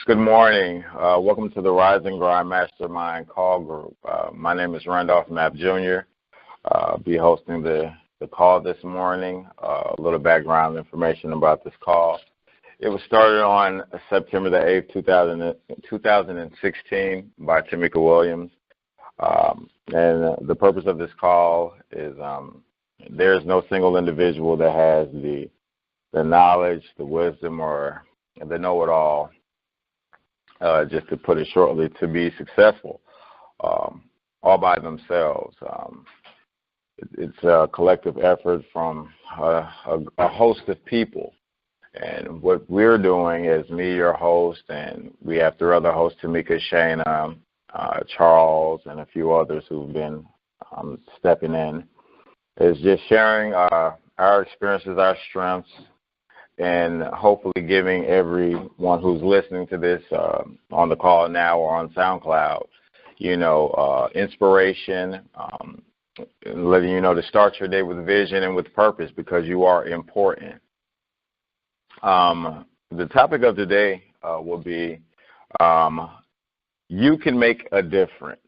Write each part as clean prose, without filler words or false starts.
Good morning. Welcome to the Rise and Grind Mastermind call group. My name is Randolph Mapp Jr. Be hosting the call this morning. A little background information about this call. It was started on September the 8th, 2016 by Timeka Williams. And the purpose of this call is there is no single individual that has the knowledge, the wisdom, or the know-it-all, just to put it shortly, to be successful all by themselves. It's a collective effort from a host of people. And what we're doing is me, your host, and we have three other hosts, Timeka, Shayna, Charles, and a few others who've been stepping in, is just sharing our experiences, our strengths, and hopefully giving everyone who's listening to this on the call now or on SoundCloud, inspiration, letting you know to start your day with vision and with purpose because you are important. The topic of today will be you can make a difference.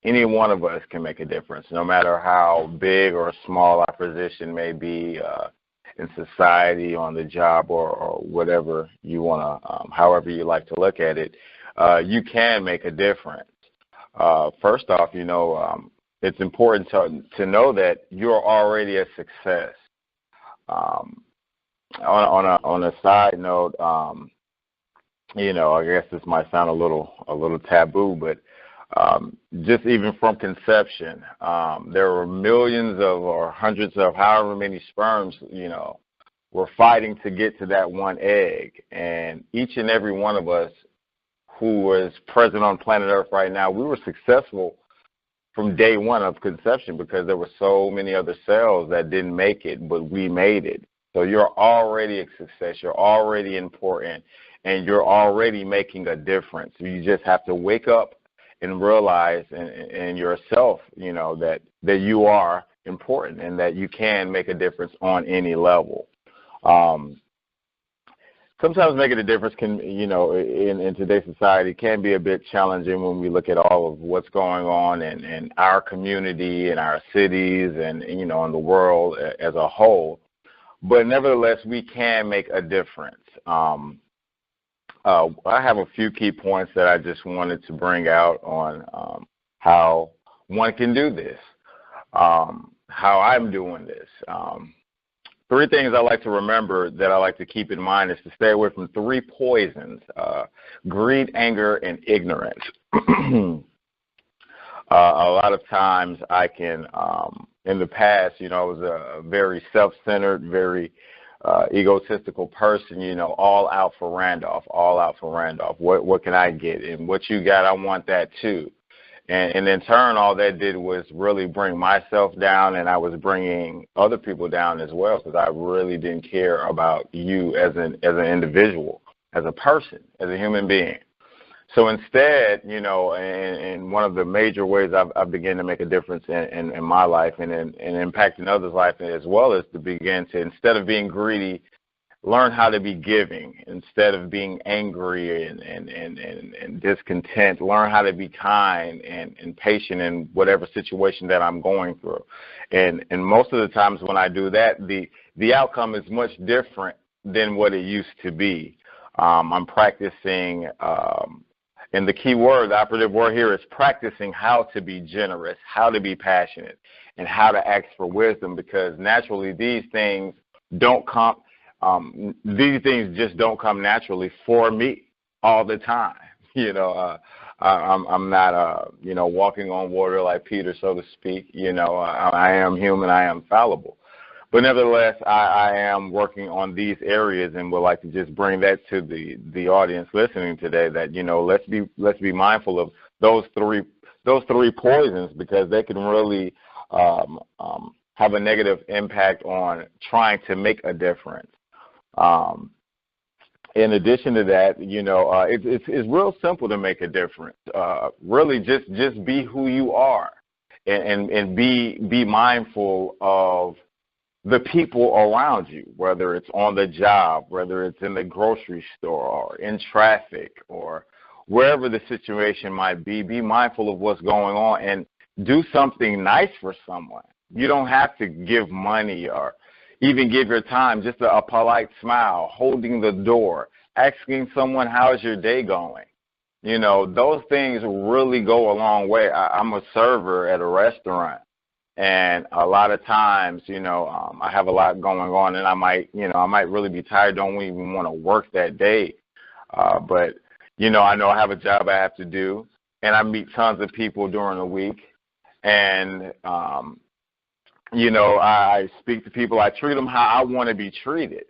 Any one of us can make a difference, no matter how big or small our position may be in society, on the job, or whatever you want to, however you like to look at it. You can make a difference. First off, it's important to know that you're already a success. On a side note, I guess this might sound a little taboo, but just even from conception, there were millions of or hundreds of however many sperms, were fighting to get to that one egg. And each and every one of us who was present on planet Earth right now, we were successful from day one of conception because there were so many other cells that didn't make it, but we made it. So you're already a success. You're already important, and you're already making a difference. You just have to wake up and realize in yourself, that you are important and that you can make a difference on any level. Sometimes making a difference can, in today's society, can be a bit challenging when we look at all of what's going on in our community, in our cities, and, in the world as a whole. But nevertheless, we can make a difference. I have a few key points that I just wanted to bring out on how one can do this, how I'm doing this. Three things I like to remember that I like to keep in mind is to stay away from three poisons: greed, anger, and ignorance. A lot of times I can, in the past, I was a very self-centered, very egotistical person, all out for Randolph. What can I get? And what you got, I want that too. And in turn, all that did was really bring myself down, and I was bringing other people down as well because I really didn't care about you as an individual, as a person, as a human being. So instead, and one of the major ways I've begun to make a difference in my life and impacting others' life as well is to begin to, instead of being greedy, learn how to be giving. Instead of being angry and discontent, learn how to be kind and patient in whatever situation that I'm going through. And most of the times when I do that, the outcome is much different than what it used to be. I'm practicing, and the key word, the operative word here is practicing how to be generous, how to be passionate, and how to ask for wisdom, because naturally these things don't come. These things just don't come naturally for me all the time. I'm not, walking on water like Peter, so to speak. I am human. I am fallible. But nevertheless, I am working on these areas and would like to just bring that to the audience listening today. That let's be mindful of those three poisons, because they can really have a negative impact on trying to make a difference. In addition to that, it's real simple to make a difference. Really, just be who you are, and be mindful of the people around you, whether it's on the job, whether it's in the grocery store or in traffic or wherever the situation might be mindful of what's going on and do something nice for someone. You don't have to give money or even give your time, just a polite smile, holding the door, asking someone, how's your day going? You know, those things really go a long way. I'm a server at a restaurant, and a lot of times, I have a lot going on, and I might really be tired, don't even want to work that day. But I know I have a job I have to do, and I meet tons of people during the week, and I speak to people. I treat them how I want to be treated.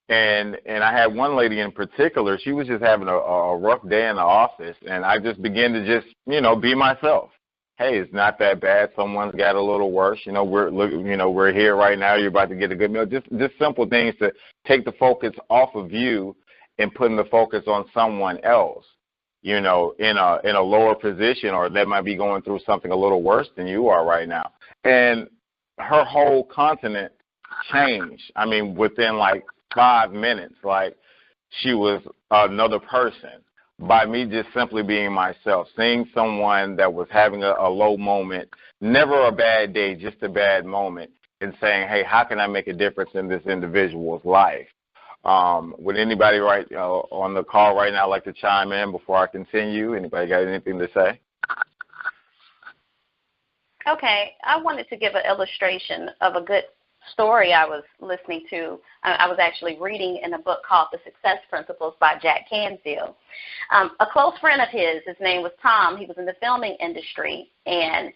And I had one lady in particular, she was just having a rough day in the office, and I just began to just, be myself. Hey, it's not that bad. Someone's got a little worse. We're here right now. You're about to get a good meal. Just simple things to take the focus off of you and putting the focus on someone else, in a lower position, or that might be going through something a little worse than you are right now. And her whole continent changed. I mean, within like 5 minutes, like she was another person by me just simply being myself, seeing someone that was having a low moment, never a bad day, just a bad moment, and saying, hey, how can I make a difference in this individual's life? Would anybody on the call right now like to chime in before I continue? Anybody got anything to say? Okay, I wanted to give an illustration of a good story I was listening to. I was actually reading in a book called The Success Principles by Jack Canfield. A close friend of his name was Tom. He was in the filming industry, and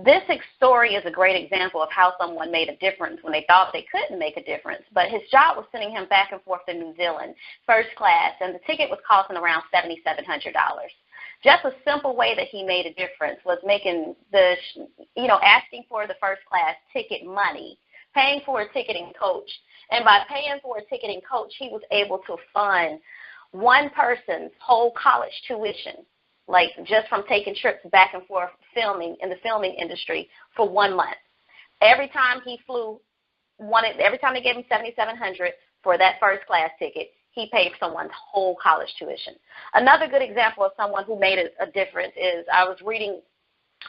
this story is a great example of how someone made a difference when they thought they couldn't make a difference. But his job was sending him back and forth to New Zealand, first class, and the ticket was costing around $7,700. Just a simple way that he made a difference was making asking for the first class ticket money, paying for a ticketing coach. And by paying for a ticketing coach, he was able to fund one person's whole college tuition, like just from taking trips back and forth filming in the filming industry for 1 month. Every time he flew, every time they gave him $7,700 for that first class ticket, he paid for someone's whole college tuition. Another good example of someone who made a difference is I was reading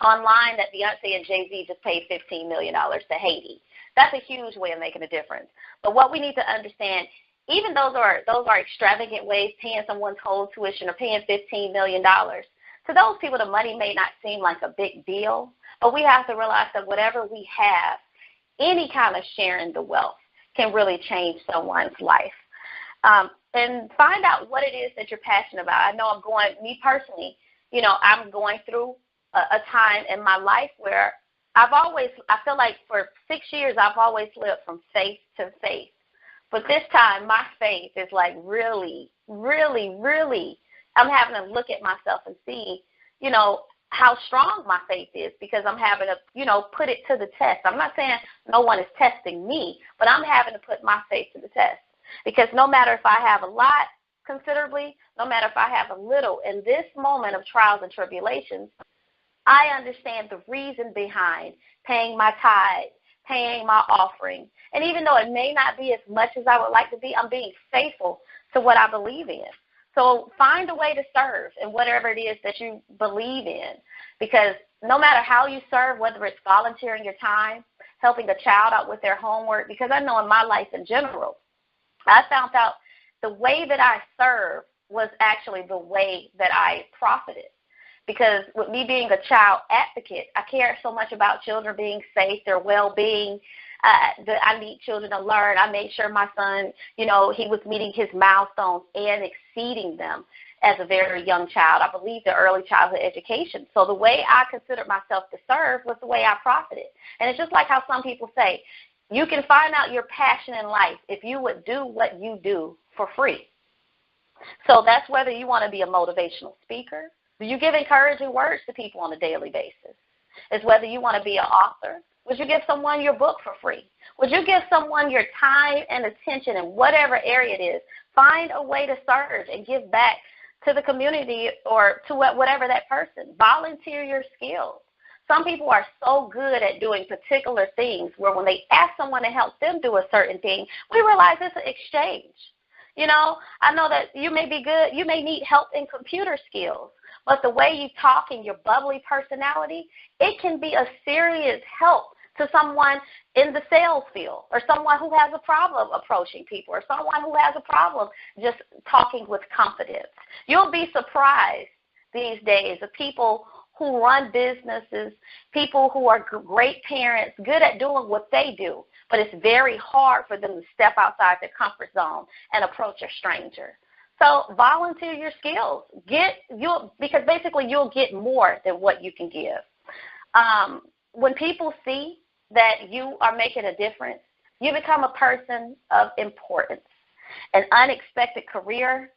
online that Beyonce and Jay-Z just paid $15 million to Haiti. That's a huge way of making a difference. But what we need to understand, even those are extravagant ways, paying someone's whole tuition or paying $15 million. To those people, the money may not seem like a big deal, but we have to realize that whatever we have, any kind of sharing the wealth can really change someone's life. And find out what it is that you're passionate about. I know me personally, I'm going through a time in my life where I feel like for 6 years, I've always lived from faith to faith. But this time, my faith is like really, really, really, I'm having to look at myself and see, how strong my faith is, because I'm having to, put it to the test. I'm not saying no one is testing me, but I'm having to put my faith to the test. Because no matter if I have a lot considerably, no matter if I have a little, in this moment of trials and tribulations, I understand the reason behind paying my tithe, paying my offering. And even though it may not be as much as I would like to be, I'm being faithful to what I believe in. So find a way to serve in whatever it is that you believe in. Because no matter how you serve, whether it's volunteering your time, helping a child out with their homework, because I know in my life in general, I found out the way that I serve was actually the way that I profited. Because with me being a child advocate, I care so much about children being safe, their well-being, that I need children to learn. I made sure my son, he was meeting his milestones and exceeding them as a very young child. I believe in early childhood education. So the way I considered myself to serve was the way I profited. And it's just like how some people say, you can find out your passion in life if you would do what you do for free. So that's whether you want to be a motivational speaker. Do you give encouraging words to people on a daily basis? It's whether you want to be an author. Would you give someone your book for free? Would you give someone your time and attention in whatever area it is? Find a way to serve and give back to the community or to whatever that person. Volunteer your skills. Some people are so good at doing particular things where when they ask someone to help them do a certain thing, we realize it's an exchange. You know, I know that you may be good, you may need help in computer skills, but the way you talk and your bubbly personality, it can be a serious help to someone in the sales field, or someone who has a problem approaching people, or someone who has a problem just talking with confidence. You'll be surprised these days of people who run businesses, people who are great parents, good at doing what they do, but it's very hard for them to step outside their comfort zone and approach a stranger. So volunteer your skills. Because basically you'll get more than what you can give. When people see that you are making a difference, you become a person of importance. An unexpected career,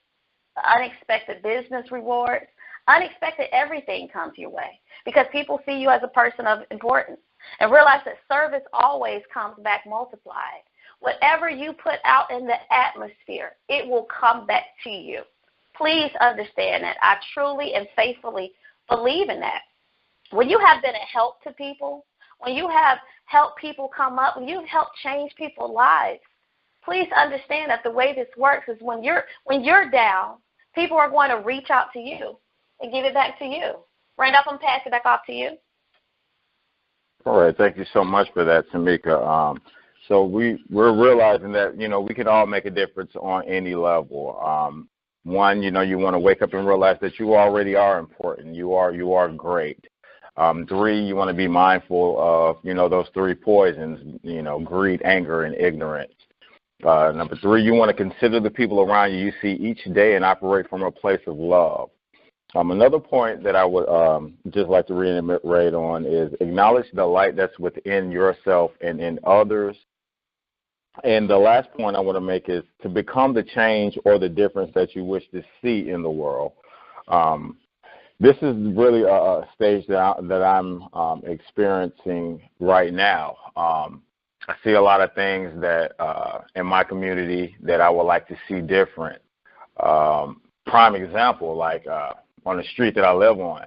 unexpected business rewards, unexpected everything comes your way because people see you as a person of importance and realize that service always comes back multiplied. Whatever you put out in the atmosphere, it will come back to you. Please understand that. I truly and faithfully believe in that. When you have been a help to people, when you have helped people come up, when you've helped change people's lives, please understand that the way this works is when you're down, people are going to reach out to you and give it back to you. Randolph, I'm passing it back off to you. All right. Thank you so much for that, Timeka. So we're realizing that, we can all make a difference on any level. One, you want to wake up and realize that you already are important. You are great. 3, you want to be mindful of, those 3 poisons, greed, anger, and ignorance. Number 3, you want to consider the people around you see each day and operate from a place of love. Another point that I would just like to reiterate on is acknowledge the light that's within yourself and in others. And the last point I want to make is to become the change or the difference that you wish to see in the world. This is really a stage that I'm experiencing right now. I see a lot of things that in my community that I would like to see different. Prime example, like on the street that I live on,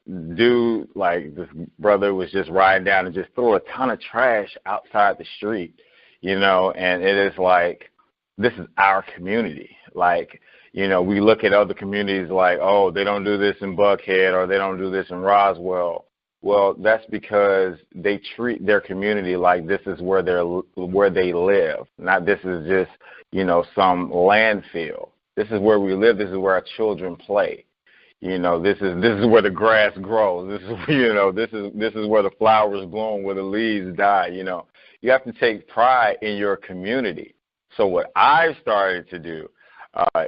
this brother was just riding down and just threw a ton of trash outside the street, and it is like, this is our community. We look at other communities like, oh, they don't do this in Buckhead or they don't do this in Roswell. Well, that's because they treat their community like this is where they live. Not this is just, some landfill. This is where we live. This is where our children play. This is where the grass grows. This is this is where the flowers bloom, where the leaves die. You have to take pride in your community. So what I've started to do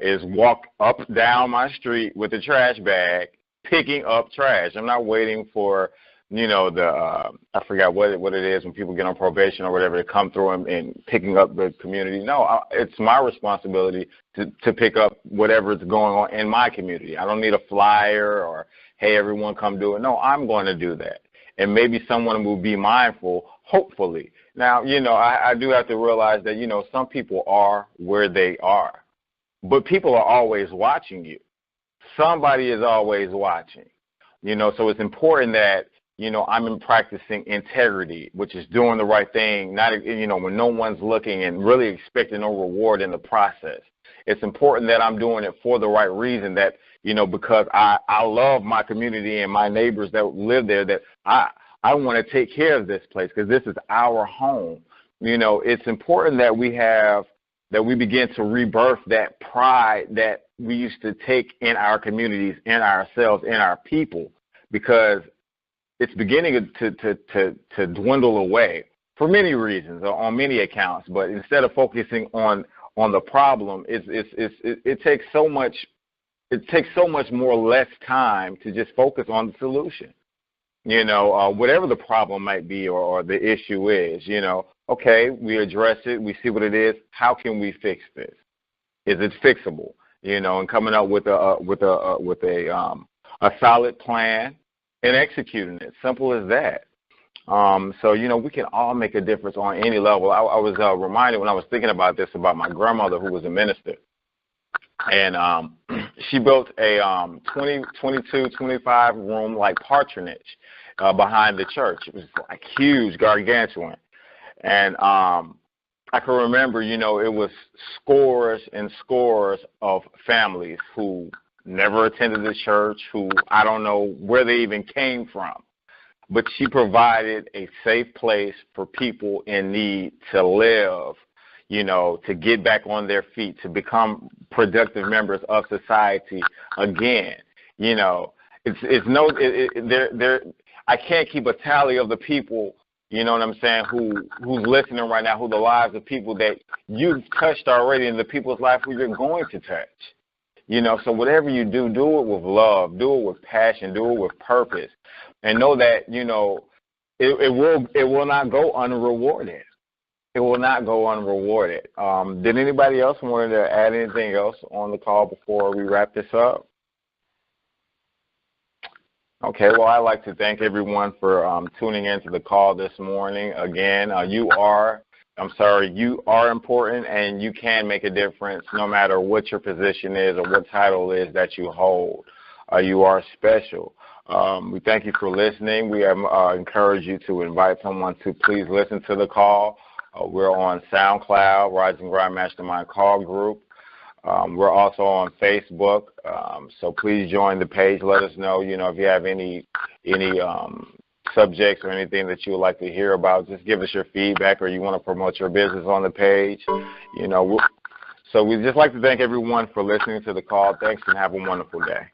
is walk up down my street with a trash bag, picking up trash. I'm not waiting for I forgot what it is when people get on probation or whatever to come through and picking up the community. No, it's my responsibility to pick up whatever is going on in my community. I don't need a flyer or, hey, everyone come do it. No, I'm going to do that. And maybe someone will be mindful, hopefully. Now, I do have to realize that, some people are where they are. But people are always watching you. Somebody is always watching. So it's important that, I'm practicing integrity, which is doing the right thing, not, when no one's looking and really expecting no reward in the process. It's important that I'm doing it for the right reason, that, because I love my community and my neighbors that live there, that I want to take care of this place because this is our home. It's important that we begin to rebirth that pride that we used to take in our communities, in ourselves, in our people, because it's beginning to dwindle away for many reasons, or on many accounts. But instead of focusing on the problem, it takes so much more less time to just focus on the solution. Whatever the problem might be or the issue is, okay, we address it, we see what it is. How can we fix this? Is it fixable? And coming up with a solid plan and executing it. Simple as that. So we can all make a difference on any level. I was reminded when I was thinking about this about my grandmother, who was a minister, and she built a 22, 25 room like patronage behind the church. It was like huge, gargantuan. And I can remember, you know, it was scores and scores of families who never attended the church, who I don't know where they even came from. But she provided a safe place for people in need to live, you know, to get back on their feet, to become productive members of society again. You know, I can't keep a tally of the people, you know what I'm saying, who's listening right now, who the lives of people that you've touched already in the people's life who you're going to touch. You know, so whatever you do, do it with love, do it with passion, do it with purpose, and know that, you know, it will not go unrewarded. It will not go unrewarded. Did anybody else want to add anything else on the call before we wrap this up? Okay, well, I'd like to thank everyone for tuning into the call this morning. Again, you are important, and you can make a difference no matter what your position is or what title is that you hold. You are special. We thank you for listening. We encourage you to invite someone to please listen to the call. We're on SoundCloud, Rise and Grind Mastermind Call Group. We're also on Facebook, so please join the page. Let us know, you know, if you have any subjects or anything that you would like to hear about. Just give us your feedback, or you want to promote your business on the page. You know, so we'd just like to thank everyone for listening to the call. Thanks, and have a wonderful day.